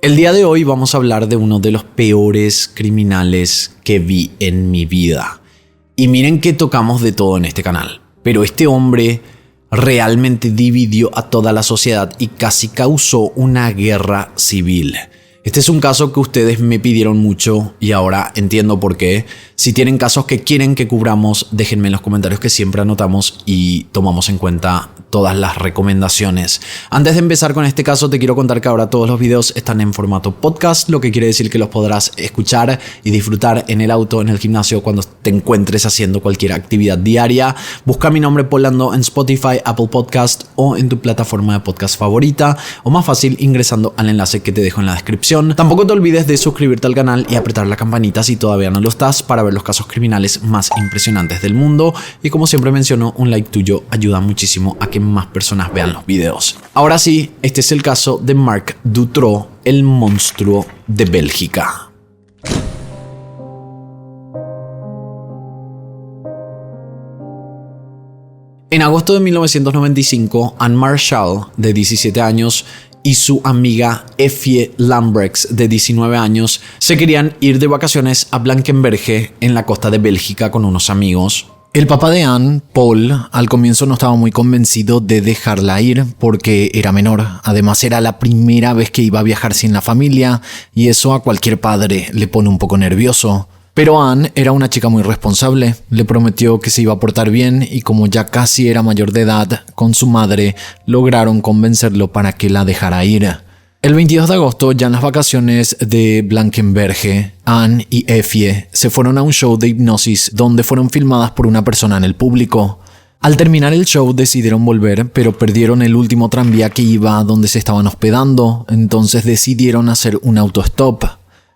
El día de hoy vamos a hablar de uno de los peores criminales que vi en mi vida. Y miren que tocamos de todo en este canal, pero este hombre realmente dividió a toda la sociedad y casi causó una guerra civil. Este es un caso que ustedes me pidieron mucho y ahora entiendo por qué. Si tienen casos que quieren que cubramos, déjenme en los comentarios que siempre anotamos y tomamos en cuenta todas las recomendaciones. Antes de empezar con este caso, te quiero contar que ahora todos los videos están en formato podcast, lo que quiere decir que los podrás escuchar y disfrutar en el auto, en el gimnasio, cuando te encuentres haciendo cualquier actividad diaria. Busca mi nombre Polando en Spotify, Apple Podcast o en tu plataforma de podcast favorita, o más fácil ingresando al enlace que te dejo en la descripción. Tampoco te olvides de suscribirte al canal y apretar la campanita si todavía no lo estás para ver los casos criminales más impresionantes del mundo. Y como siempre menciono, un like tuyo ayuda muchísimo a que más personas vean los videos. Ahora sí, este es el caso de Marc Dutroux, el monstruo de Bélgica. En agosto de 1995, Anne Marshall, de 17 años, y su amiga Effie Lambrechts, de 19 años, se querían ir de vacaciones a Blankenberge, en la costa de Bélgica, con unos amigos. El papá de Anne, Paul, al comienzo no estaba muy convencido de dejarla ir porque era menor. Además, era la primera vez que iba a viajar sin la familia y eso a cualquier padre le pone un poco nervioso. Pero Anne era una chica muy responsable, le prometió que se iba a portar bien y como ya casi era mayor de edad, con su madre lograron convencerlo para que la dejara ir. El 22 de agosto, ya en las vacaciones de Blankenberge, Anne y Effie se fueron a un show de hipnosis donde fueron filmadas por una persona en el público. Al terminar el show decidieron volver, pero perdieron el último tranvía que iba a donde se estaban hospedando, entonces decidieron hacer un autostop.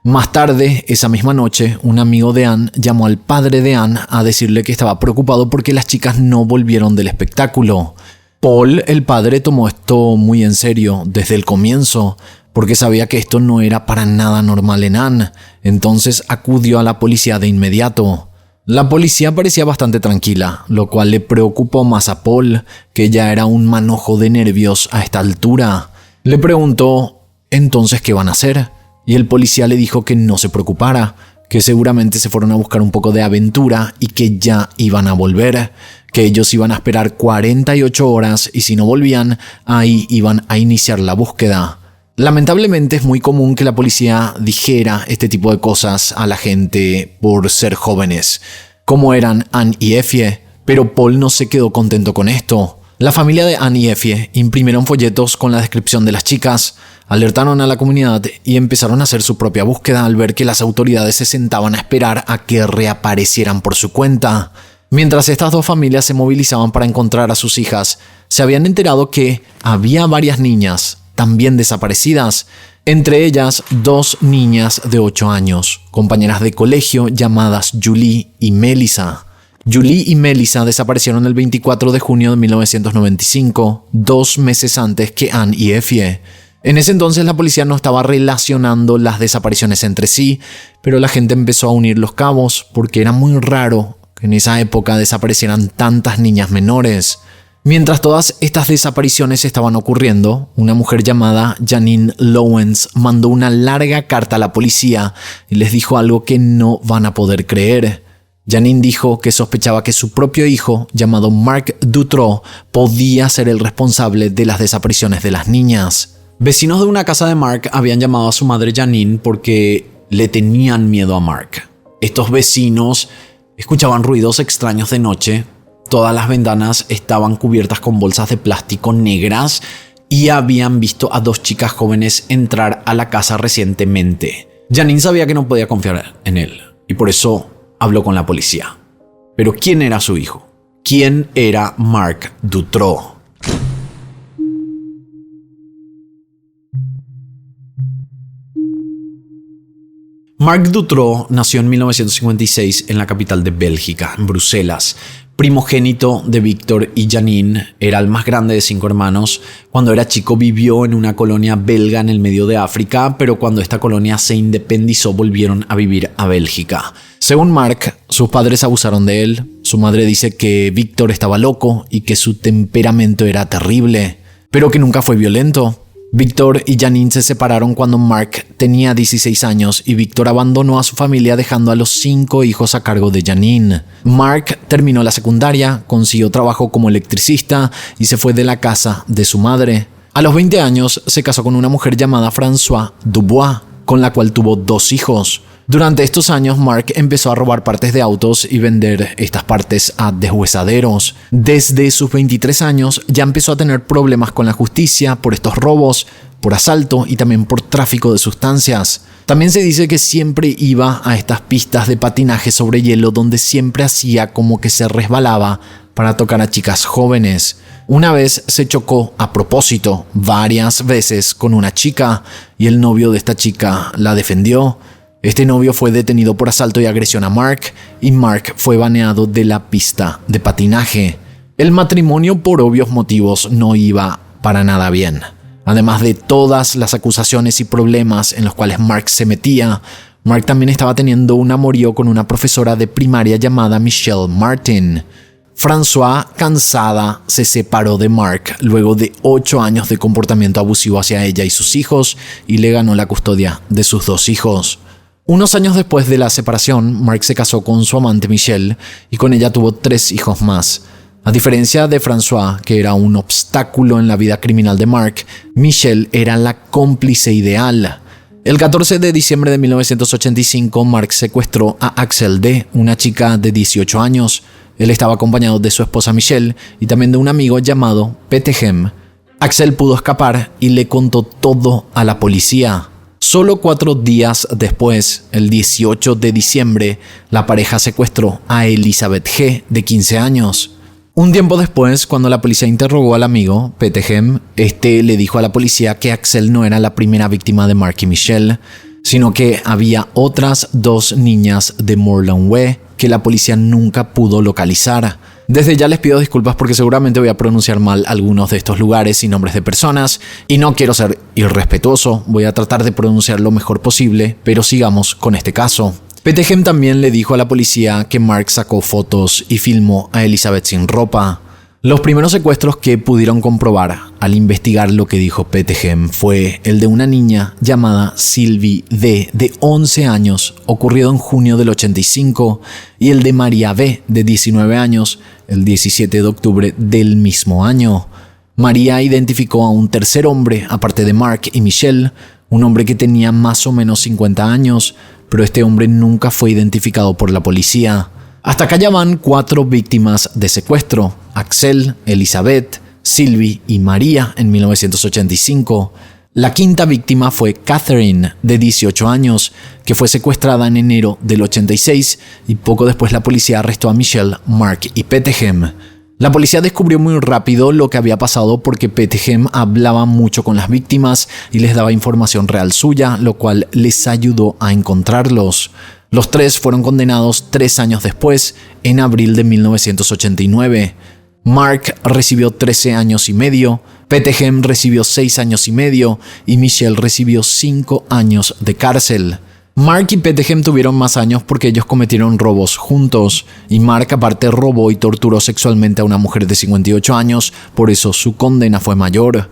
Más tarde, esa misma noche, un amigo de Anne llamó al padre de Anne a decirle que estaba preocupado porque las chicas no volvieron del espectáculo. Paul, el padre, tomó esto muy en serio desde el comienzo, porque sabía que esto no era para nada normal en Anne, entonces acudió a la policía de inmediato. La policía parecía bastante tranquila, lo cual le preocupó más a Paul, que ya era un manojo de nervios a esta altura. Le preguntó, ¿entonces qué van a hacer? Y el policía le dijo que no se preocupara, que seguramente se fueron a buscar un poco de aventura y que ya iban a volver, que ellos iban a esperar 48 horas y si no volvían, ahí iban a iniciar la búsqueda. Lamentablemente es muy común que la policía dijera este tipo de cosas a la gente por ser jóvenes, como eran Anne y Effie, pero Paul no se quedó contento con esto. La familia de Anne y Effie imprimieron folletos con la descripción de las chicas, alertaron a la comunidad y empezaron a hacer su propia búsqueda al ver que las autoridades se sentaban a esperar a que reaparecieran por su cuenta. Mientras estas dos familias se movilizaban para encontrar a sus hijas, se habían enterado que había varias niñas también desaparecidas, entre ellas dos niñas de 8 años, compañeras de colegio llamadas Julie y Melissa. Julie y Melissa desaparecieron el 24 de junio de 1995, 2 meses antes que Anne y Effie. En ese entonces la policía no estaba relacionando las desapariciones entre sí, pero la gente empezó a unir los cabos porque era muy raro que en esa época desaparecieran tantas niñas menores. Mientras todas estas desapariciones estaban ocurriendo, una mujer llamada Janine Lowens mandó una larga carta a la policía y les dijo algo que no van a poder creer. Janine dijo que sospechaba que su propio hijo, llamado Marc Dutroux, podía ser el responsable de las desapariciones de las niñas. Vecinos de una casa de Marc habían llamado a su madre Janine porque le tenían miedo a Marc. Estos vecinos escuchaban ruidos extraños de noche, todas las ventanas estaban cubiertas con bolsas de plástico negras y habían visto a 2 chicas jóvenes entrar a la casa recientemente. Janine sabía que no podía confiar en él y por eso habló con la policía. Pero ¿quién era su hijo? ¿Quién era Marc Dutroux? Marc Dutroux nació en 1956 en la capital de Bélgica, en Bruselas. Primogénito de Víctor y Janine, era el más grande de 5 hermanos. Cuando era chico vivió en una colonia belga en el medio de África, pero cuando esta colonia se independizó volvieron a vivir a Bélgica. Según Marc, sus padres abusaron de él. Su madre dice que Víctor estaba loco y que su temperamento era terrible, pero que nunca fue violento. Victor y Janine se separaron cuando Mark tenía 16 años y Victor abandonó a su familia dejando a los 5 hijos a cargo de Janine. Mark terminó la secundaria, consiguió trabajo como electricista y se fue de la casa de su madre. A los 20 años se casó con una mujer llamada Françoise Dubois, con la cual tuvo 2 hijos. Durante estos años, Mark empezó a robar partes de autos y vender estas partes a deshuesaderos. Desde sus 23 años ya empezó a tener problemas con la justicia por estos robos, por asalto y también por tráfico de sustancias. También se dice que siempre iba a estas pistas de patinaje sobre hielo donde siempre hacía como que se resbalaba para tocar a chicas jóvenes. Una vez se chocó a propósito varias veces con una chica y el novio de esta chica la defendió. Este novio fue detenido por asalto y agresión a Mark y Mark fue baneado de la pista de patinaje. El matrimonio por obvios motivos no iba para nada bien. Además de todas las acusaciones y problemas en los cuales Mark se metía, Mark también estaba teniendo un amorío con una profesora de primaria llamada Michelle Martin. Françoise, cansada, se separó de Mark luego de 8 años de comportamiento abusivo hacia ella y sus hijos y le ganó la custodia de sus 2 hijos. Unos años después de la separación, Mark se casó con su amante Michelle y con ella tuvo 3 hijos más. A diferencia de Françoise, que era un obstáculo en la vida criminal de Mark, Michelle era la cómplice ideal. El 14 de diciembre de 1985, Mark secuestró a Axel D., una chica de 18 años. Él estaba acompañado de su esposa Michelle y también de un amigo llamado Petegem. Axel pudo escapar y le contó todo a la policía. Solo 4 días después, el 18 de diciembre, la pareja secuestró a Elizabeth G., de 15 años. Un tiempo después, cuando la policía interrogó al amigo, Petegem, le dijo a la policía que Axel no era la primera víctima de Mark y Michelle, sino que había otras 2 niñas de Morlanway que la policía nunca pudo localizar. Desde ya les pido disculpas porque seguramente voy a pronunciar mal algunos de estos lugares y nombres de personas y no quiero ser irrespetuoso, voy a tratar de pronunciar lo mejor posible, pero sigamos con este caso. Petegem también le dijo a la policía que Mark sacó fotos y filmó a Elizabeth sin ropa. Los primeros secuestros que pudieron comprobar al investigar lo que dijo Petegem fue el de una niña llamada Sylvie D., de 11 años, ocurrido en junio del 85, y el de María B., de 19 años, el 17 de octubre del mismo año. María identificó a un tercer hombre, aparte de Mark y Michelle, un hombre que tenía más o menos 50 años, pero este hombre nunca fue identificado por la policía. Hasta acá ya van 4 víctimas de secuestro: Axel, Elizabeth, Sylvie y María en 1985. La quinta víctima fue Catherine, de 18 años, que fue secuestrada en enero del 86 y poco después la policía arrestó a Michelle, Mark y Petegem. La policía descubrió muy rápido lo que había pasado porque Petegem hablaba mucho con las víctimas y les daba información real suya, lo cual les ayudó a encontrarlos. Los 3 fueron condenados 3 años después, en abril de 1989. Mark recibió 13 años y medio, Petegem recibió 6 años y medio y Michelle recibió 5 años de cárcel. Mark y Petegem tuvieron más años porque ellos cometieron robos juntos, y Mark aparte robó y torturó sexualmente a una mujer de 58 años, por eso su condena fue mayor.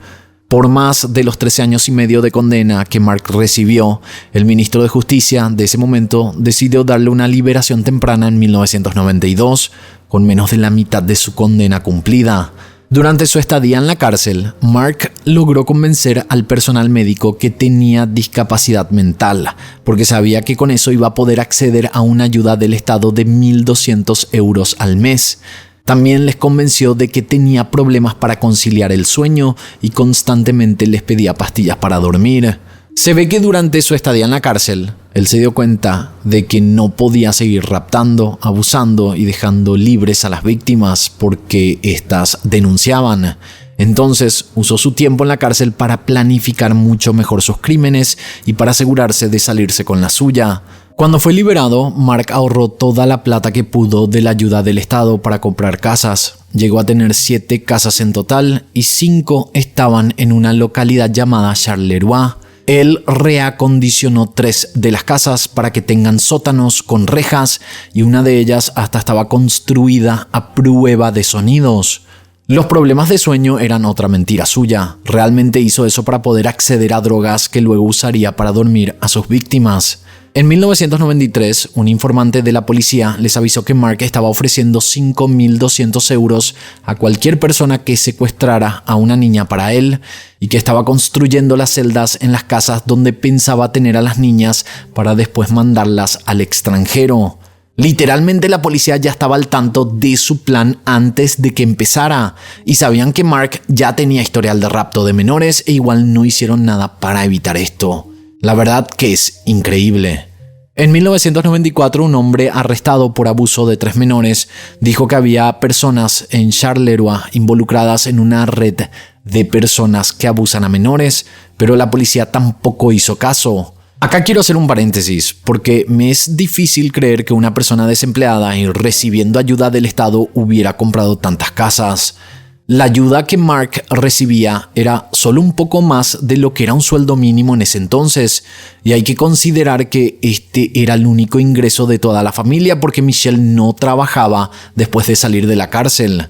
Por más de los 13 años y medio de condena que Mark recibió, el ministro de Justicia de ese momento decidió darle una liberación temprana en 1992, con menos de la mitad de su condena cumplida. Durante su estadía en la cárcel, Mark logró convencer al personal médico que tenía discapacidad mental, porque sabía que con eso iba a poder acceder a una ayuda del Estado de 1.200 euros al mes. También les convenció de que tenía problemas para conciliar el sueño y constantemente les pedía pastillas para dormir. Se ve que durante su estadía en la cárcel, él se dio cuenta de que no podía seguir raptando, abusando y dejando libres a las víctimas porque éstas denunciaban. Entonces usó su tiempo en la cárcel para planificar mucho mejor sus crímenes y para asegurarse de salirse con la suya. Cuando fue liberado, Mark ahorró toda la plata que pudo de la ayuda del Estado para comprar casas. Llegó a tener 7 casas en total y 5 estaban en una localidad llamada Charleroi. Él reacondicionó 3 de las casas para que tengan sótanos con rejas y una de ellas hasta estaba construida a prueba de sonidos. Los problemas de sueño eran otra mentira suya. Realmente hizo eso para poder acceder a drogas que luego usaría para dormir a sus víctimas. En 1993, un informante de la policía les avisó que Mark estaba ofreciendo 5.200 euros a cualquier persona que secuestrara a una niña para él y que estaba construyendo las celdas en las casas donde pensaba tener a las niñas para después mandarlas al extranjero. Literalmente la policía ya estaba al tanto de su plan antes de que empezara y sabían que Mark ya tenía historial de rapto de menores e igual no hicieron nada para evitar esto. La verdad que es increíble. En 1994, un hombre arrestado por abuso de 3 menores dijo que había personas en Charleroi involucradas en una red de personas que abusan a menores, pero la policía tampoco hizo caso. Acá quiero hacer un paréntesis, porque me es difícil creer que una persona desempleada y recibiendo ayuda del Estado hubiera comprado tantas casas. La ayuda que Mark recibía era solo un poco más de lo que era un sueldo mínimo en ese entonces, y hay que considerar que este era el único ingreso de toda la familia porque Michelle no trabajaba después de salir de la cárcel.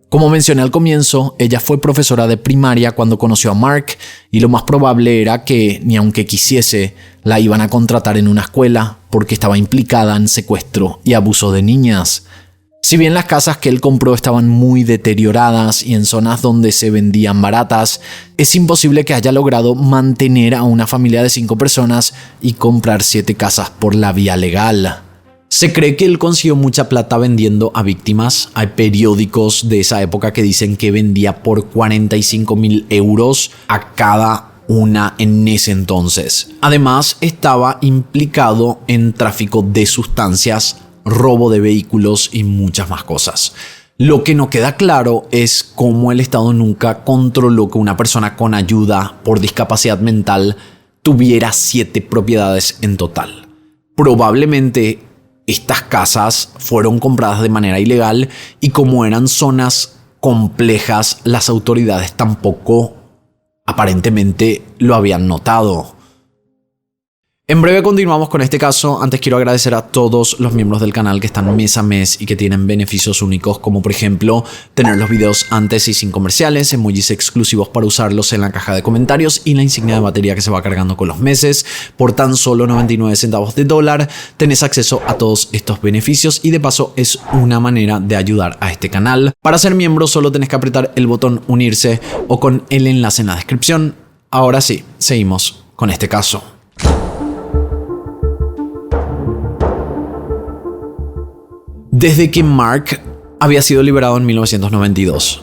Como mencioné al comienzo, ella fue profesora de primaria cuando conoció a Mark y lo más probable era que, ni aunque quisiese, la iban a contratar en una escuela porque estaba implicada en secuestro y abuso de niñas. Si bien las casas que él compró estaban muy deterioradas y en zonas donde se vendían baratas, es imposible que haya logrado mantener a una familia de 5 personas y comprar 7 casas por la vía legal. Se cree que él consiguió mucha plata vendiendo a víctimas. Hay periódicos de esa época que dicen que vendía por 45.000 euros a cada una en ese entonces. Además, estaba implicado en tráfico de sustancias, robo de vehículos y muchas más cosas. Lo que no queda claro es cómo el Estado nunca controló que una persona con ayuda por discapacidad mental tuviera 7 propiedades en total. Probablemente estas casas fueron compradas de manera ilegal y como eran zonas complejas, las autoridades tampoco aparentemente lo habían notado. En breve continuamos con este caso. Antes quiero agradecer a todos los miembros del canal que están mes a mes y que tienen beneficios únicos, como por ejemplo tener los videos antes y sin comerciales, emojis exclusivos para usarlos en la caja de comentarios y la insignia de batería que se va cargando con los meses. Por tan solo 99 centavos de dólar tenés acceso a todos estos beneficios y de paso es una manera de ayudar a este canal. Para ser miembro solo tenés que apretar el botón unirse o con el enlace en la descripción. Ahora sí, seguimos con este caso. Desde que Mark había sido liberado en 1992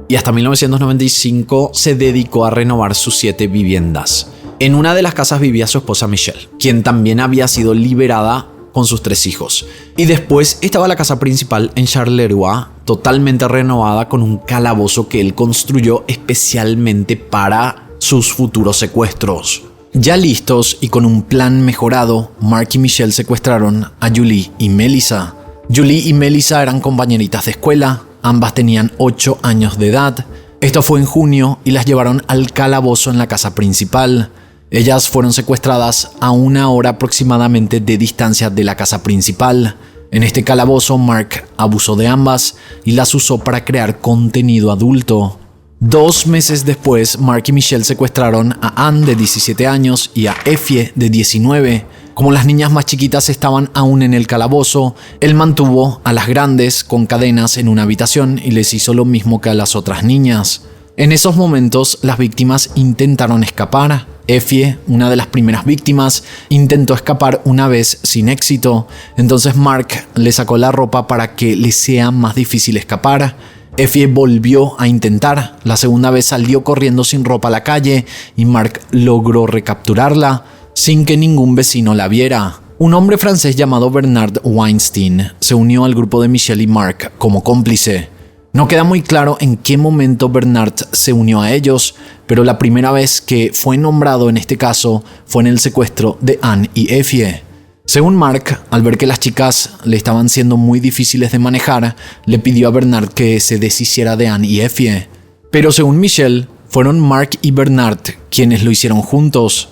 y hasta 1995 se dedicó a renovar sus 7 viviendas. En una de las casas vivía su esposa Michelle, quien también había sido liberada con sus 3 hijos. Y después estaba la casa principal en Charleroi, totalmente renovada con un calabozo que él construyó especialmente para sus futuros secuestros. Ya listos y con un plan mejorado, Mark y Michelle secuestraron a Julie y Melissa. Julie y Melissa eran compañeritas de escuela, ambas tenían 8 años de edad. Esto fue en junio y las llevaron al calabozo en la casa principal. Ellas fueron secuestradas a 1 hora aproximadamente de distancia de la casa principal. En este calabozo, Mark abusó de ambas y las usó para crear contenido adulto. 2 meses después, Mark y Michelle secuestraron a Anne de 17 años y a Effie de 19. Como las niñas más chiquitas estaban aún en el calabozo, él mantuvo a las grandes con cadenas en una habitación y les hizo lo mismo que a las otras niñas. En esos momentos, las víctimas intentaron escapar. Effie, una de las primeras víctimas, intentó escapar una vez sin éxito. Entonces Mark le sacó la ropa para que le sea más difícil escapar. Effie volvió a intentar. La segunda vez salió corriendo sin ropa a la calle y Mark logró recapturarla sin que ningún vecino la viera. Un hombre francés llamado Bernard Weinstein se unió al grupo de Michelle y Mark como cómplice. No queda muy claro en qué momento Bernard se unió a ellos, pero la primera vez que fue nombrado en este caso fue en el secuestro de Anne y Effie. Según Mark, al ver que las chicas le estaban siendo muy difíciles de manejar, le pidió a Bernard que se deshiciera de Anne y Effie. Pero según Michelle, fueron Mark y Bernard quienes lo hicieron juntos.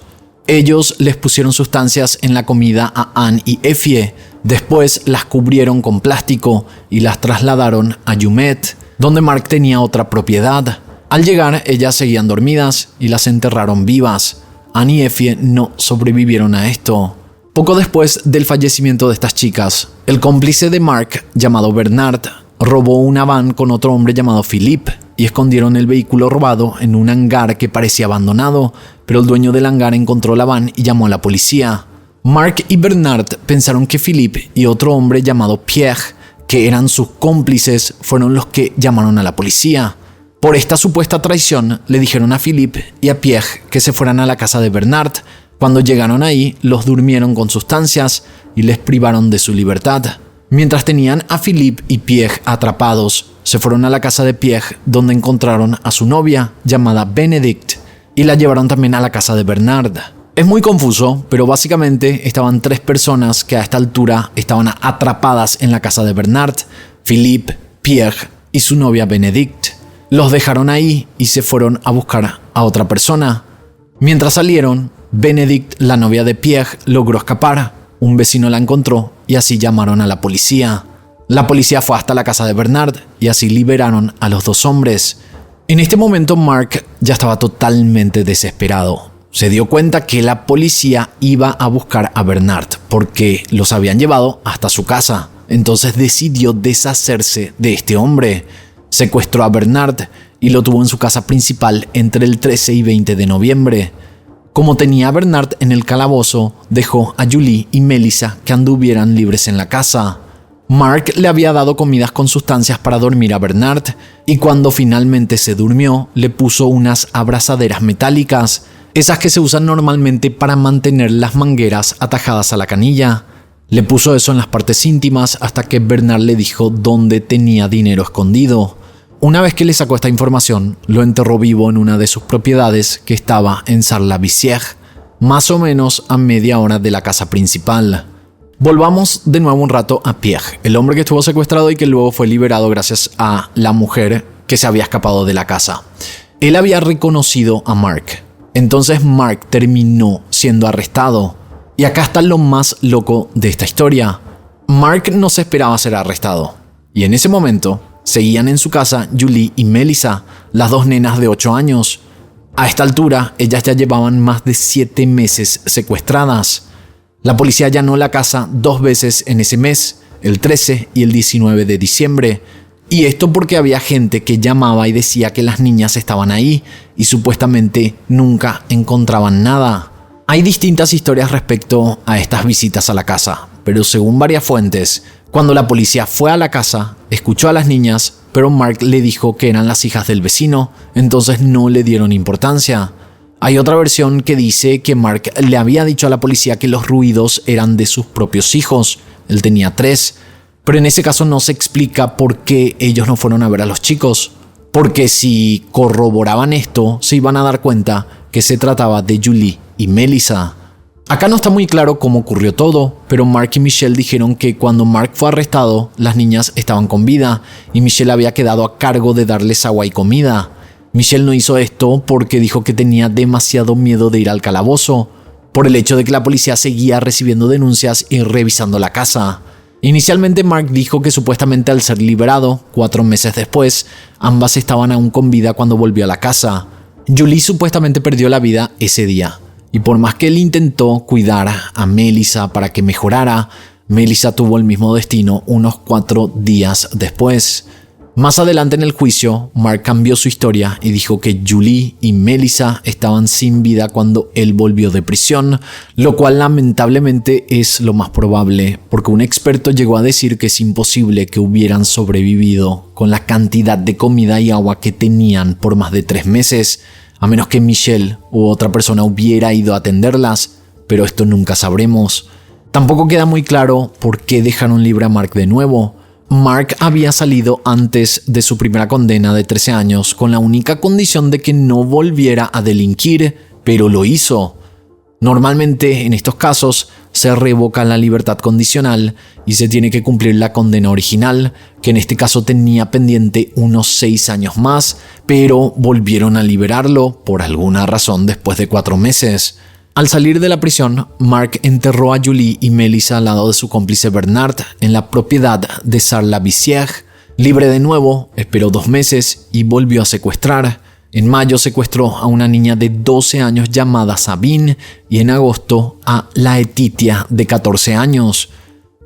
Ellos les pusieron sustancias en la comida a Anne y Effie. Después las cubrieron con plástico y las trasladaron a Jumet. donde Mark tenía otra propiedad. Al llegar, ellas seguían dormidas y las enterraron vivas. Anne y Effie no sobrevivieron a esto. Poco después del fallecimiento de estas chicas, el cómplice de Mark, llamado Bernard, robó una van con otro hombre llamado Philippe y escondieron el vehículo robado en un hangar que parecía abandonado, pero el dueño del hangar encontró la van y llamó a la policía. Mark y Bernard pensaron que Philippe y otro hombre llamado Pierre, que eran sus cómplices, fueron los que llamaron a la policía. Por esta supuesta traición, le dijeron a Philippe y a Pierre que se fueran a la casa de Bernard. Cuando llegaron ahí, los durmieron con sustancias y les privaron de su libertad. Mientras tenían a Philippe y Pierre atrapados, se fueron a la casa de Pierre, donde encontraron a su novia, llamada Benedict, y la llevaron también a la casa de Bernard. Es muy confuso, pero básicamente estaban 3 personas que a esta altura estaban atrapadas en la casa de Bernard: Philippe, Pierre y su novia Benedict. Los dejaron ahí y se fueron a buscar a otra persona. Mientras salieron, Benedict, la novia de Pierre, logró escapar. Un vecino la encontró y así llamaron a la policía. La policía fue hasta la casa de Bernard y así liberaron a los 2 hombres. En este momento Mark ya estaba totalmente desesperado. Se dio cuenta que la policía iba a buscar a Bernard porque los habían llevado hasta su casa. Entonces decidió deshacerse de este hombre. Secuestró a Bernard y lo tuvo en su casa principal entre el 13 y 20 de noviembre. Como tenía a Bernard en el calabozo, dejó a Julie y Melissa que anduvieran libres en la casa. Mark le había dado comidas con sustancias para dormir a Bernard y cuando finalmente se durmió, le puso unas abrazaderas metálicas, esas que se usan normalmente para mantener las mangueras atajadas a la canilla. Le puso eso en las partes íntimas hasta que Bernard le dijo dónde tenía dinero escondido. Una vez que le sacó esta información, lo enterró vivo en una de sus propiedades que estaba en Sarlat-Bisières, más o menos a media hora de la casa principal. Volvamos de nuevo un rato a Pierre, el hombre que estuvo secuestrado y que luego fue liberado gracias a la mujer que se había escapado de la casa. Él había reconocido a Mark, entonces Mark terminó siendo arrestado. Y acá está lo más loco de esta historia. Mark no se esperaba ser arrestado, y en ese momento seguían en su casa Julie y Melissa, las 2 nenas de 8 años. A esta altura, ellas ya llevaban más de 7 meses secuestradas. La policía allanó la casa 2 veces en ese mes, el 13 y el 19 de diciembre. Y esto porque había gente que llamaba y decía que las niñas estaban ahí y supuestamente nunca encontraban nada. Hay distintas historias respecto a estas visitas a la casa, pero según varias fuentes, cuando la policía fue a la casa, escuchó a las niñas, pero Mark le dijo que eran las hijas del vecino, entonces no le dieron importancia. Hay otra versión que dice que Mark le había dicho a la policía que los ruidos eran de sus propios hijos. Él tenía 3, pero en ese caso no se explica por qué ellos no fueron a ver a los chicos. Porque si corroboraban esto, se iban a dar cuenta que se trataba de Julie y Melissa. Acá no está muy claro cómo ocurrió todo, pero Mark y Michelle dijeron que cuando Mark fue arrestado, las niñas estaban con vida y Michelle había quedado a cargo de darles agua y comida. Michelle no hizo esto porque dijo que tenía demasiado miedo de ir al calabozo, por el hecho de que la policía seguía recibiendo denuncias y revisando la casa. Inicialmente Mark dijo que supuestamente al ser liberado, 4 meses después, ambas estaban aún con vida cuando volvió a la casa. Julie supuestamente perdió la vida ese día. Y por más que él intentó cuidar a Melissa para que mejorara, Melissa tuvo el mismo destino unos 4 días después. Más adelante en el juicio, Mark cambió su historia y dijo que Julie y Melissa estaban sin vida cuando él volvió de prisión, lo cual lamentablemente es lo más probable, porque un experto llegó a decir que es imposible que hubieran sobrevivido con la cantidad de comida y agua que tenían por más de 3 meses, a menos que Michelle u otra persona hubiera ido a atenderlas, pero esto nunca sabremos. Tampoco queda muy claro por qué dejaron libre a Mark de nuevo. Mark había salido antes de su primera condena de 13 años con la única condición de que no volviera a delinquir, pero lo hizo. Normalmente en estos casos se revoca la libertad condicional y se tiene que cumplir la condena original, que en este caso tenía pendiente unos 6 años más, pero volvieron a liberarlo por alguna razón después de 4 meses. Al salir de la prisión, Mark enterró a Julie y Melissa al lado de su cómplice Bernard en la propiedad de Sarlat-Bisières. Libre de nuevo, esperó 2 meses y volvió a secuestrar. En mayo secuestró a una niña de 12 años llamada Sabine y en agosto a Laetitia de 14 años.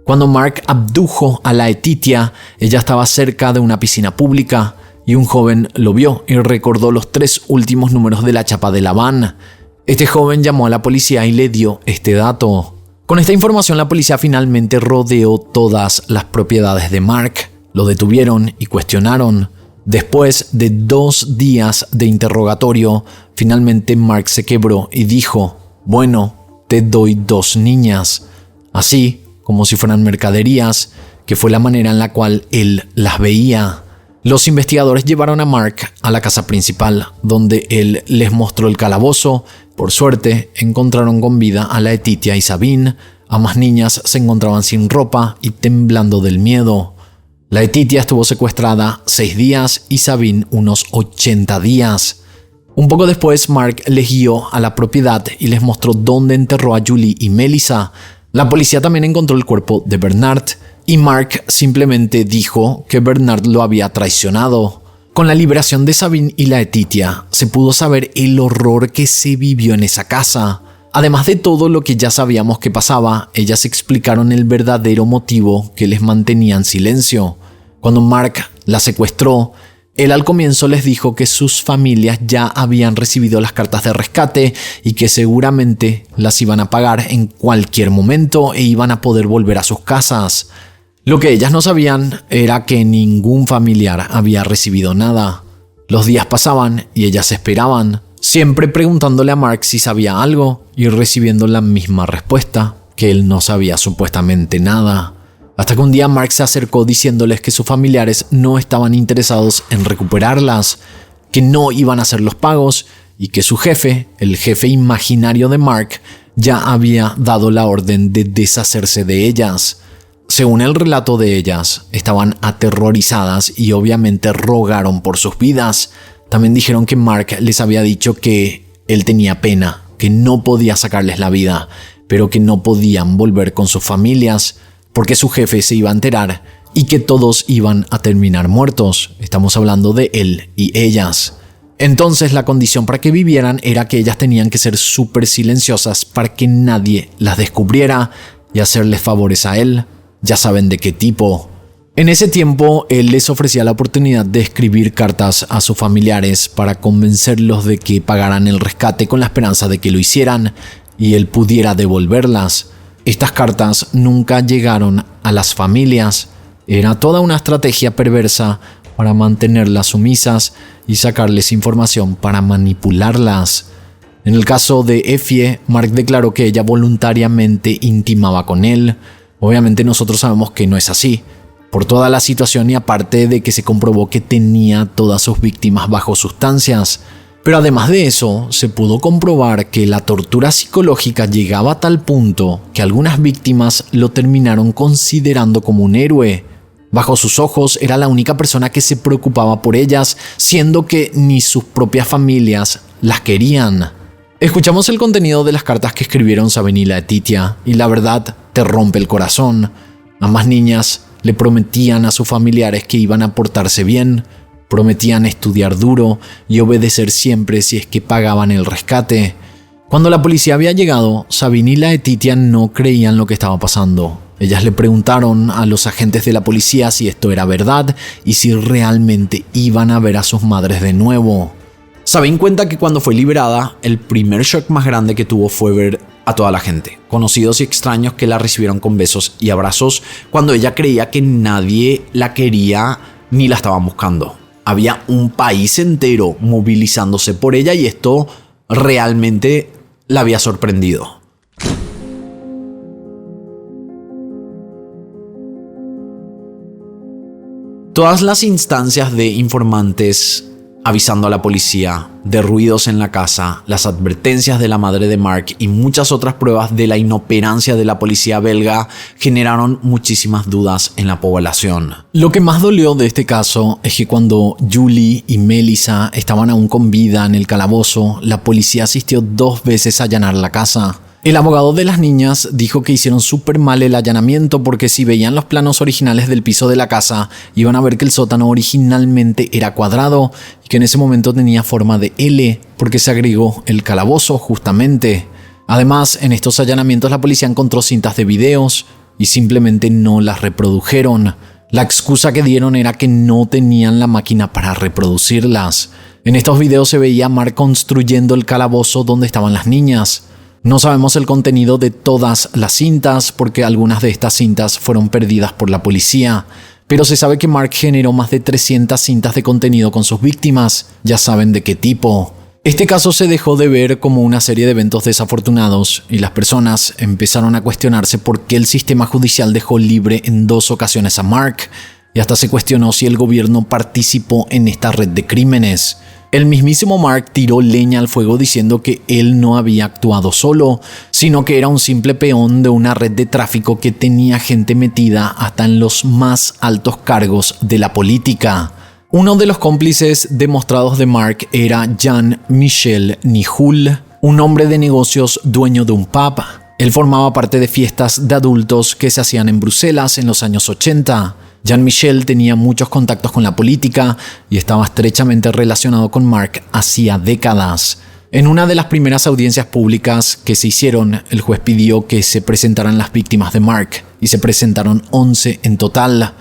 Cuando Mark abdujo a Laetitia, ella estaba cerca de una piscina pública y un joven lo vio y recordó los 3 últimos números de la chapa de la van. Este joven llamó a la policía y le dio este dato. Con esta información la policía finalmente rodeó todas las propiedades de Mark. Lo detuvieron y cuestionaron. Después de 2 días de interrogatorio, finalmente Mark se quebró y dijo: bueno, te doy 2 niñas. Así, como si fueran mercaderías, que fue la manera en la cual él las veía. Los investigadores llevaron a Mark a la casa principal, donde él les mostró el calabozo. Por suerte, encontraron con vida a Laetitia y Sabine. Ambas niñas se encontraban sin ropa y temblando del miedo. Laetitia estuvo secuestrada 6 días y Sabine unos 80 días. Un poco después, Mark les guió a la propiedad y les mostró dónde enterró a Julie y Melissa. La policía también encontró el cuerpo de Bernard y Mark simplemente dijo que Bernard lo había traicionado. Con la liberación de Sabine y Laetitia, se pudo saber el horror que se vivió en esa casa. Además de todo lo que ya sabíamos que pasaba, ellas explicaron el verdadero motivo que les mantenía en silencio. Cuando Mark la secuestró, él al comienzo les dijo que sus familias ya habían recibido las cartas de rescate y que seguramente las iban a pagar en cualquier momento e iban a poder volver a sus casas. Lo que ellas no sabían era que ningún familiar había recibido nada. Los días pasaban y ellas esperaban, siempre preguntándole a Mark si sabía algo y recibiendo la misma respuesta, que él no sabía supuestamente nada. Hasta que un día Mark se acercó diciéndoles que sus familiares no estaban interesados en recuperarlas, que no iban a hacer los pagos y que su jefe, el jefe imaginario de Mark, ya había dado la orden de deshacerse de ellas. Según el relato de ellas, estaban aterrorizadas y obviamente rogaron por sus vidas. También dijeron que Mark les había dicho que él tenía pena, que no podía sacarles la vida, pero que no podían volver con sus familias porque su jefe se iba a enterar y que todos iban a terminar muertos. Estamos hablando de él y ellas. Entonces la condición para que vivieran era que ellas tenían que ser súper silenciosas para que nadie las descubriera y hacerles favores a él. Ya saben de qué tipo. En ese tiempo, él les ofrecía la oportunidad de escribir cartas a sus familiares para convencerlos de que pagaran el rescate con la esperanza de que lo hicieran y él pudiera devolverlas. Estas cartas nunca llegaron a las familias. Era toda una estrategia perversa para mantenerlas sumisas y sacarles información para manipularlas. En el caso de Effie, Mark declaró que ella voluntariamente intimaba con él. Obviamente nosotros sabemos que no es así, por toda la situación y aparte de que se comprobó que tenía todas sus víctimas bajo sustancias. Pero además de eso, se pudo comprobar que la tortura psicológica llegaba a tal punto que algunas víctimas lo terminaron considerando como un héroe. Bajo sus ojos era la única persona que se preocupaba por ellas, siendo que ni sus propias familias las querían. Escuchamos el contenido de las cartas que escribieron Sabine y Laetitia y la verdad te rompe el corazón. Ambas niñas le prometían a sus familiares que iban a portarse bien, prometían estudiar duro y obedecer siempre si es que pagaban el rescate. Cuando la policía había llegado, Sabine y Laetitia no creían lo que estaba pasando. Ellas le preguntaron a los agentes de la policía si esto era verdad y si realmente iban a ver a sus madres de nuevo. Sabine cuenta que cuando fue liberada, el primer shock más grande que tuvo fue ver a toda la gente, conocidos y extraños que la recibieron con besos y abrazos cuando ella creía que nadie la quería ni la estaban buscando. Había un país entero movilizándose por ella y esto realmente la había sorprendido. Todas las instancias de informantes avisando a la policía, de ruidos en la casa, las advertencias de la madre de Mark y muchas otras pruebas de la inoperancia de la policía belga generaron muchísimas dudas en la población. Lo que más dolió de este caso es que cuando Julie y Melissa estaban aún con vida en el calabozo, la policía asistió 2 veces a allanar la casa. El abogado de las niñas dijo que hicieron súper mal el allanamiento porque si veían los planos originales del piso de la casa, iban a ver que el sótano originalmente era cuadrado y que en ese momento tenía forma de L porque se agregó el calabozo justamente. Además, en estos allanamientos la policía encontró cintas de videos y simplemente no las reprodujeron. La excusa que dieron era que no tenían la máquina para reproducirlas. En estos videos se veía a Mark construyendo el calabozo donde estaban las niñas. No sabemos el contenido de todas las cintas porque algunas de estas cintas fueron perdidas por la policía, pero se sabe que Mark generó más de 300 cintas de contenido con sus víctimas, ya saben de qué tipo. Este caso se dejó de ver como una serie de eventos desafortunados y las personas empezaron a cuestionarse por qué el sistema judicial dejó libre en 2 ocasiones a Mark y hasta se cuestionó si el gobierno participó en esta red de crímenes. El mismísimo Mark tiró leña al fuego diciendo que él no había actuado solo, sino que era un simple peón de una red de tráfico que tenía gente metida hasta en los más altos cargos de la política. Uno de los cómplices demostrados de Mark era Jean-Michel Nihoul, un hombre de negocios dueño de un pub. Él formaba parte de fiestas de adultos que se hacían en Bruselas en los años 80. Jean-Michel tenía muchos contactos con la política y estaba estrechamente relacionado con Mark hacía décadas. En una de las primeras audiencias públicas que se hicieron, el juez pidió que se presentaran las víctimas de Mark y se presentaron 11 en total.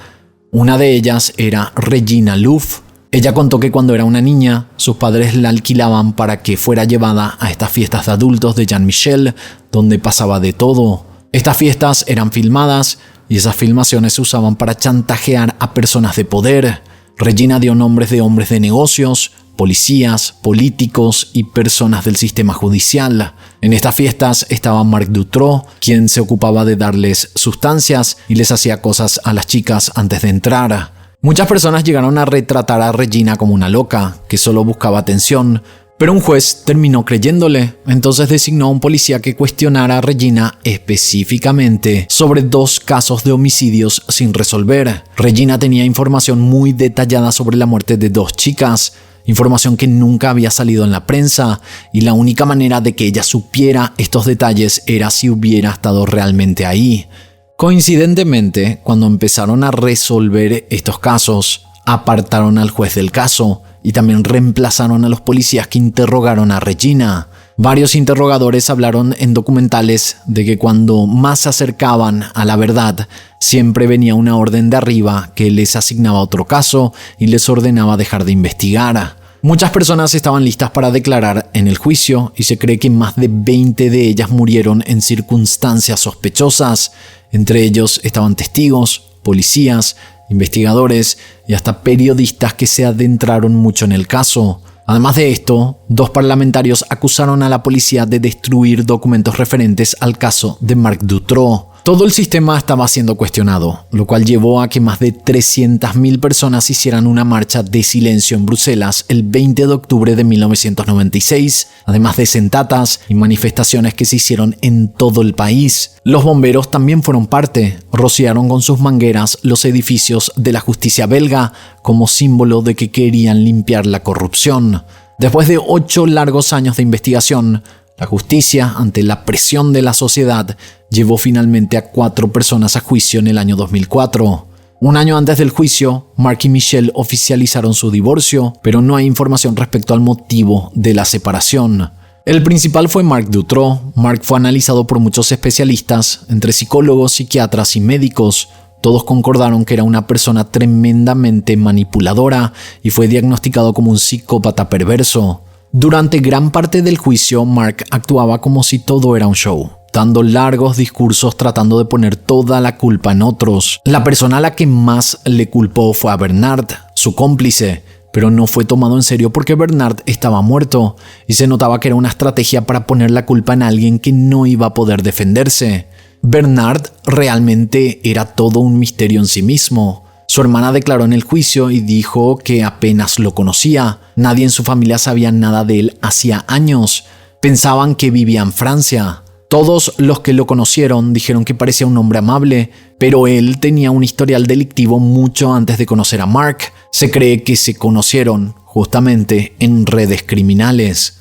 Una de ellas era Regina Louf. Ella contó que cuando era una niña, sus padres la alquilaban para que fuera llevada a estas fiestas de adultos de Jean-Michel, donde pasaba de todo. Estas fiestas eran filmadas y esas filmaciones se usaban para chantajear a personas de poder. Regina dio nombres de hombres de negocios, policías, políticos y personas del sistema judicial. En estas fiestas estaba Marc Dutroux, quien se ocupaba de darles sustancias y les hacía cosas a las chicas antes de entrar. Muchas personas llegaron a retratar a Regina como una loca, que solo buscaba atención, pero un juez terminó creyéndole, entonces designó a un policía que cuestionara a Regina específicamente sobre 2 casos de homicidios sin resolver. Regina tenía información muy detallada sobre la muerte de 2 chicas, información que nunca había salido en la prensa, y la única manera de que ella supiera estos detalles era si hubiera estado realmente ahí. Coincidentemente, cuando empezaron a resolver estos casos, apartaron al juez del caso y también reemplazaron a los policías que interrogaron a Regina. Varios interrogadores hablaron en documentales de que cuando más se acercaban a la verdad, siempre venía una orden de arriba que les asignaba otro caso y les ordenaba dejar de investigar. Muchas personas estaban listas para declarar en el juicio y se cree que más de 20 de ellas murieron en circunstancias sospechosas. Entre ellos estaban testigos, policías, investigadores y hasta periodistas que se adentraron mucho en el caso. Además de esto, 2 parlamentarios acusaron a la policía de destruir documentos referentes al caso de Marc Dutroux. Todo el sistema estaba siendo cuestionado, lo cual llevó a que más de 300.000 personas hicieran una marcha de silencio en Bruselas el 20 de octubre de 1996, además de sentatas y manifestaciones que se hicieron en todo el país. Los bomberos también fueron parte, rociaron con sus mangueras los edificios de la justicia belga como símbolo de que querían limpiar la corrupción. Después de 8 largos años de investigación, la justicia, ante la presión de la sociedad, llevó finalmente a 4 personas a juicio en el año 2004. Un año antes del juicio, Mark y Michelle oficializaron su divorcio, pero no hay información respecto al motivo de la separación. El principal fue Marc Dutroux. Mark fue analizado por muchos especialistas, entre psicólogos, psiquiatras y médicos. Todos concordaron que era una persona tremendamente manipuladora y fue diagnosticado como un psicópata perverso. Durante gran parte del juicio, Mark actuaba como si todo era un show, dando largos discursos tratando de poner toda la culpa en otros. La persona a la que más le culpó fue a Bernard, su cómplice, pero no fue tomado en serio porque Bernard estaba muerto y se notaba que era una estrategia para poner la culpa en alguien que no iba a poder defenderse. Bernard realmente era todo un misterio en sí mismo. Su hermana declaró en el juicio y dijo que apenas lo conocía. Nadie en su familia sabía nada de él hacía años. Pensaban que vivía en Francia. Todos los que lo conocieron dijeron que parecía un hombre amable, pero él tenía un historial delictivo mucho antes de conocer a Mark. Se cree que se conocieron justamente en redes criminales.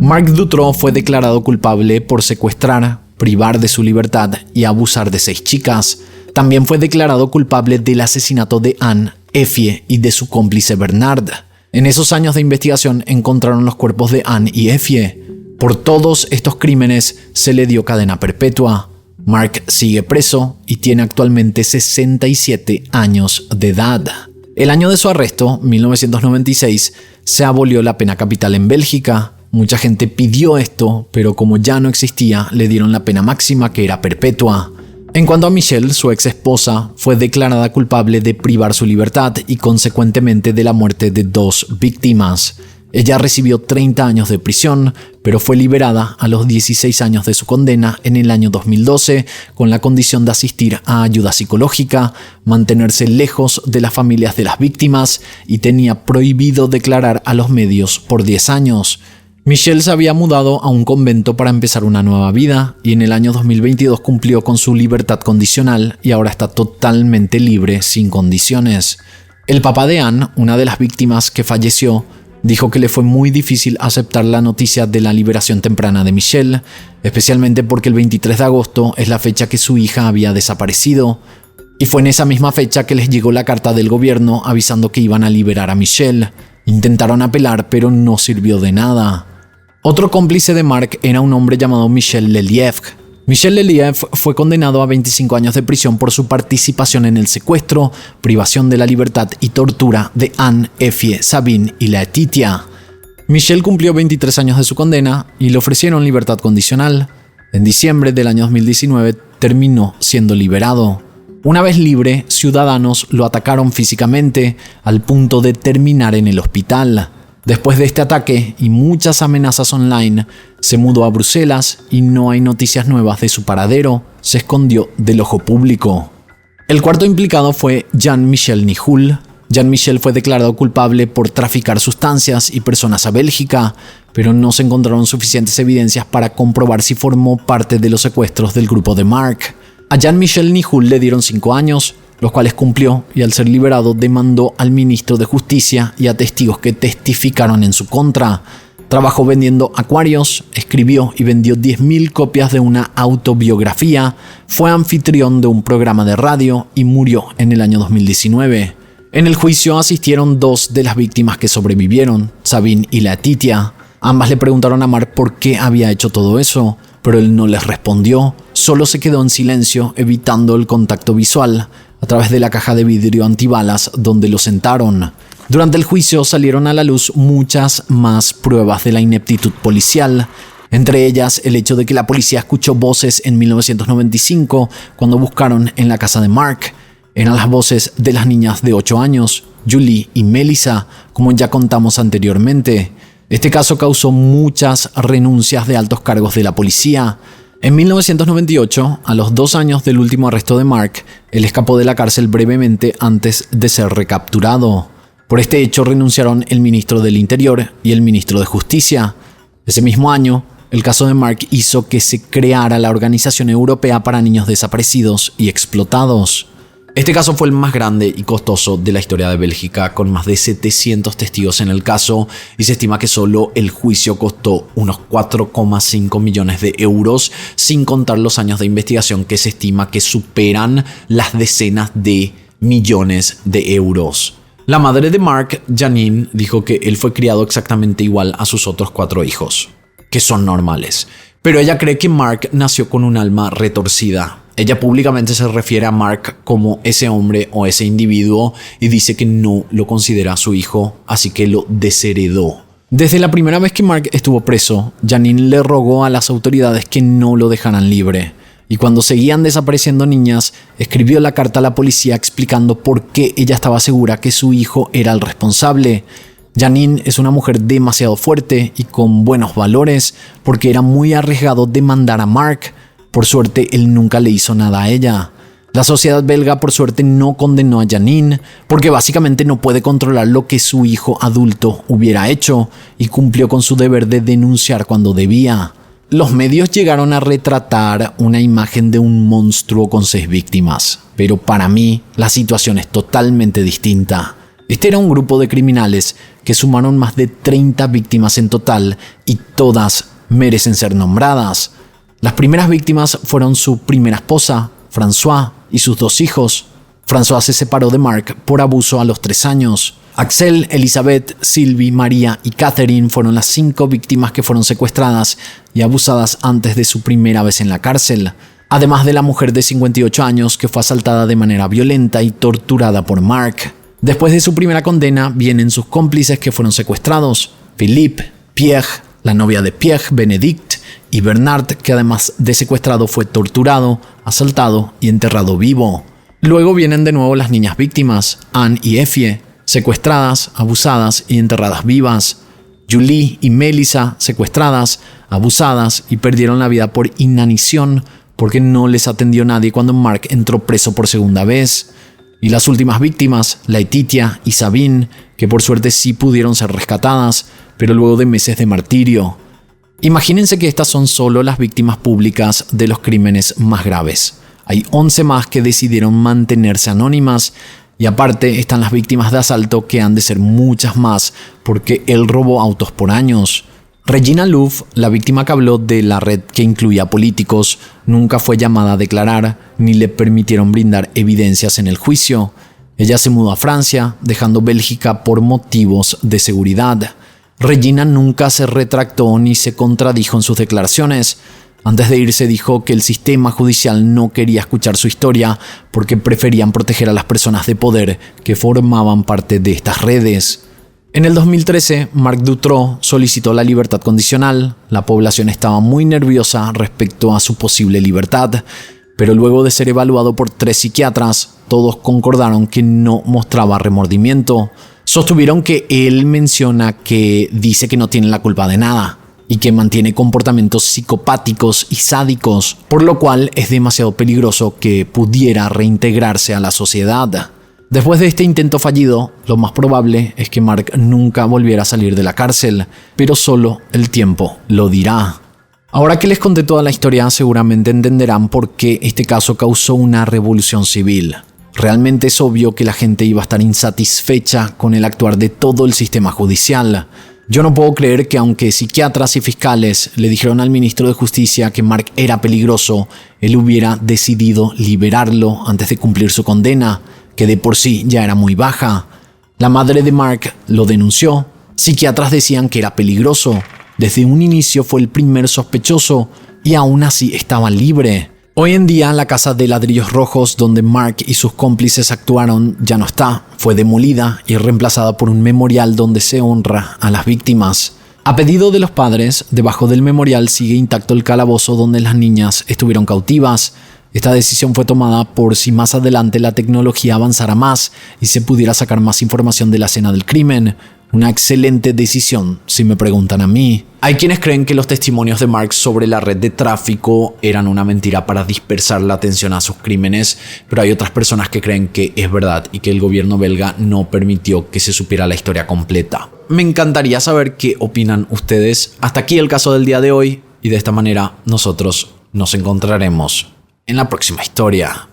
Marc Dutroux fue declarado culpable por secuestrar, privar de su libertad y abusar de 6 chicas. También fue declarado culpable del asesinato de Anne, Effie y de su cómplice Bernard. En esos años de investigación encontraron los cuerpos de Anne y Effie. Por todos estos crímenes se le dio cadena perpetua. Marc sigue preso y tiene actualmente 67 años de edad. El año de su arresto, 1996, se abolió la pena capital en Bélgica. Mucha gente pidió esto, pero como ya no existía, le dieron la pena máxima, que era perpetua. En cuanto a Michelle, su ex esposa, fue declarada culpable de privar su libertad y consecuentemente de la muerte de 2 víctimas. Ella recibió 30 años de prisión, pero fue liberada a los 16 años de su condena en el año 2012 con la condición de asistir a ayuda psicológica, mantenerse lejos de las familias de las víctimas y tenía prohibido declarar a los medios por 10 años. Michelle se había mudado a un convento para empezar una nueva vida y en el año 2022 cumplió con su libertad condicional y ahora está totalmente libre sin condiciones. El papá de Anne, una de las víctimas que falleció, dijo que le fue muy difícil aceptar la noticia de la liberación temprana de Michelle, especialmente porque el 23 de agosto es la fecha que su hija había desaparecido. Y fue en esa misma fecha que les llegó la carta del gobierno avisando que iban a liberar a Michelle. Intentaron apelar, pero no sirvió de nada. Otro cómplice de Marc era un hombre llamado Michel Leliev. Michel Leliev fue condenado a 25 años de prisión por su participación en el secuestro, privación de la libertad y tortura de Anne, Effie, Sabine y Laetitia. Michel cumplió 23 años de su condena y le ofrecieron libertad condicional. En diciembre del año 2019 terminó siendo liberado. Una vez libre, ciudadanos lo atacaron físicamente al punto de terminar en el hospital. Después de este ataque y muchas amenazas online, se mudó a Bruselas y no hay noticias nuevas de su paradero. Se escondió del ojo público. El cuarto implicado fue Jean-Michel Nihoul. Jean-Michel fue declarado culpable por traficar sustancias y personas a Bélgica, pero no se encontraron suficientes evidencias para comprobar si formó parte de los secuestros del grupo de Marc. A Jean-Michel Nihoul le dieron 5 años, los cuales cumplió y al ser liberado demandó al ministro de Justicia y a testigos que testificaron en su contra. Trabajó vendiendo acuarios, escribió y vendió 10.000 copias de una autobiografía, fue anfitrión de un programa de radio y murió en el año 2019. En el juicio asistieron 2 de las víctimas que sobrevivieron, Sabine y Laetitia. Ambas le preguntaron a Marc por qué había hecho todo eso, pero él no les respondió, solo se quedó en silencio evitando el contacto visual a través de la caja de vidrio antibalas donde lo sentaron. Durante el juicio salieron a la luz muchas más pruebas de la ineptitud policial, entre ellas el hecho de que la policía escuchó voces en 1995 cuando buscaron en la casa de Marc. Eran las voces de las niñas de 8 años, Julie y Melissa, como ya contamos anteriormente. Este caso causó muchas renuncias de altos cargos de la policía. En 1998, a los 2 años del último arresto de Marc, él escapó de la cárcel brevemente antes de ser recapturado. Por este hecho renunciaron el ministro del Interior y el ministro de Justicia. Ese mismo año, el caso de Marc hizo que se creara la Organización Europea para Niños Desaparecidos y Explotados. Este caso fue el más grande y costoso de la historia de Bélgica, con más de 700 testigos en el caso, y se estima que solo el juicio costó unos 4,5 millones de euros, sin contar los años de investigación que se estima que superan las decenas de millones de euros. La madre de Marc, Janine, dijo que él fue criado exactamente igual a sus otros 4 hijos, que son normales. Pero ella cree que Marc nació con un alma retorcida. Ella públicamente se refiere a Marc como ese hombre o ese individuo y dice que no lo considera su hijo, así que lo desheredó. Desde la primera vez que Marc estuvo preso, Janine le rogó a las autoridades que no lo dejaran libre. Y cuando seguían desapareciendo niñas, escribió la carta a la policía explicando por qué ella estaba segura que su hijo era el responsable. Janine es una mujer demasiado fuerte y con buenos valores porque era muy arriesgado demandar a Marc. Por suerte, él nunca le hizo nada a ella. La sociedad belga, por suerte, no condenó a Janine porque básicamente no puede controlar lo que su hijo adulto hubiera hecho y cumplió con su deber de denunciar cuando debía. Los medios llegaron a retratar una imagen de un monstruo con 6 víctimas, pero para mí la situación es totalmente distinta. Este era un grupo de criminales que sumaron más de 30 víctimas en total y todas merecen ser nombradas. Las primeras víctimas fueron su primera esposa, François, y sus 2 hijos. François se separó de Mark por abuso a los 3 años. Axel, Elizabeth, Sylvie, María y Catherine fueron las 5 víctimas que fueron secuestradas y abusadas antes de su primera vez en la cárcel, además de la mujer de 58 años que fue asaltada de manera violenta y torturada por Mark. Después de su primera condena vienen sus cómplices que fueron secuestrados: Philippe, Pierre, la novia de Pierre, Benedict, y Bernard, que además de secuestrado fue torturado, asaltado y enterrado vivo. Luego vienen de nuevo las niñas víctimas, Anne y Effie, secuestradas, abusadas y enterradas vivas. Julie y Melissa, secuestradas, abusadas y perdieron la vida por inanición porque no les atendió nadie cuando Mark entró preso por segunda vez. Y las últimas víctimas, Laetitia y Sabine, que por suerte sí pudieron ser rescatadas, pero luego de meses de martirio. Imagínense que estas son solo las víctimas públicas de los crímenes más graves. Hay 11 más que decidieron mantenerse anónimas, y aparte están las víctimas de asalto, que han de ser muchas más porque él robó autos por años. Regina Louf, la víctima que habló de la red que incluía políticos, nunca fue llamada a declarar ni le permitieron brindar evidencias en el juicio. Ella se mudó a Francia, dejando Bélgica por motivos de seguridad. Regina nunca se retractó ni se contradijo en sus declaraciones. Antes de irse dijo que el sistema judicial no quería escuchar su historia porque preferían proteger a las personas de poder que formaban parte de estas redes. En el 2013, Marc Dutroux solicitó la libertad condicional. La población estaba muy nerviosa respecto a su posible libertad, pero luego de ser evaluado por 3 psiquiatras, todos concordaron que no mostraba remordimiento. Sostuvieron que él menciona que dice que no tiene la culpa de nada y que mantiene comportamientos psicopáticos y sádicos, por lo cual es demasiado peligroso que pudiera reintegrarse a la sociedad. Después de este intento fallido, lo más probable es que Mark nunca volviera a salir de la cárcel, pero solo el tiempo lo dirá. Ahora que les conté toda la historia, seguramente entenderán por qué este caso causó una revolución civil. Realmente es obvio que la gente iba a estar insatisfecha con el actuar de todo el sistema judicial. Yo no puedo creer que aunque psiquiatras y fiscales le dijeron al ministro de Justicia que Mark era peligroso, él hubiera decidido liberarlo antes de cumplir su condena, que de por sí ya era muy baja. La madre de Mark lo denunció. Psiquiatras decían que era peligroso. Desde un inicio fue el primer sospechoso y aún así estaba libre. Hoy en día la casa de ladrillos rojos donde Mark y sus cómplices actuaron ya no está. Fue demolida y reemplazada por un memorial donde se honra a las víctimas. A pedido de los padres, debajo del memorial sigue intacto el calabozo donde las niñas estuvieron cautivas. Esta decisión fue tomada por si más adelante la tecnología avanzara más y se pudiera sacar más información de la escena del crimen. Una excelente decisión, si me preguntan a mí. Hay quienes creen que los testimonios de Mark sobre la red de tráfico eran una mentira para dispersar la atención a sus crímenes, pero hay otras personas que creen que es verdad y que el gobierno belga no permitió que se supiera la historia completa. Me encantaría saber qué opinan ustedes. Hasta aquí el caso del día de hoy y de esta manera nosotros nos encontraremos en la próxima historia.